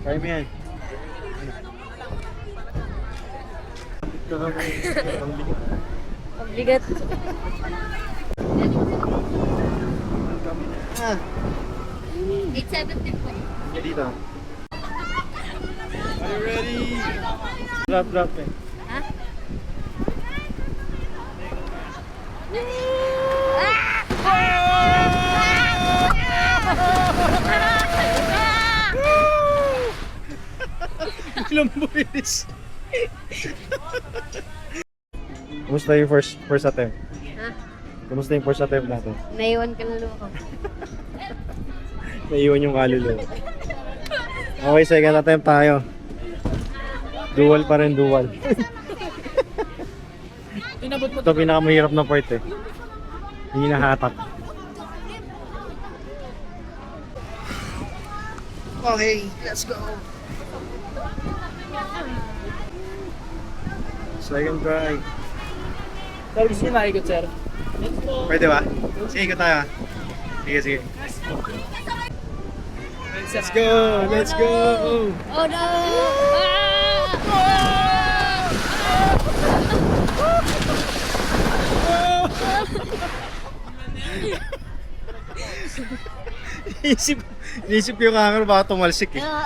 Kaya mo yan. Mabigat. Ah, 8.17 po. hindi dito. Are you ready? Drop eh. Ha? Ilang buwilis. Kumusta yung first attempt? Ha? Kumusta yung first attempt natin? Naiwan ka na ko. Naiwan yung kaluluwa. Okay, second attempt tayo. Dual pa rin, dual. Ito pinakamahirap na part eh. Hindi nahatak. Okay, let's go! Second try. Service niyo na ikot, sir. Pwede ba? Sige, ikot tayo. Sige. Let's go! Let's go! Oh no! Inisip ko yung hanger baka tumalsik eh.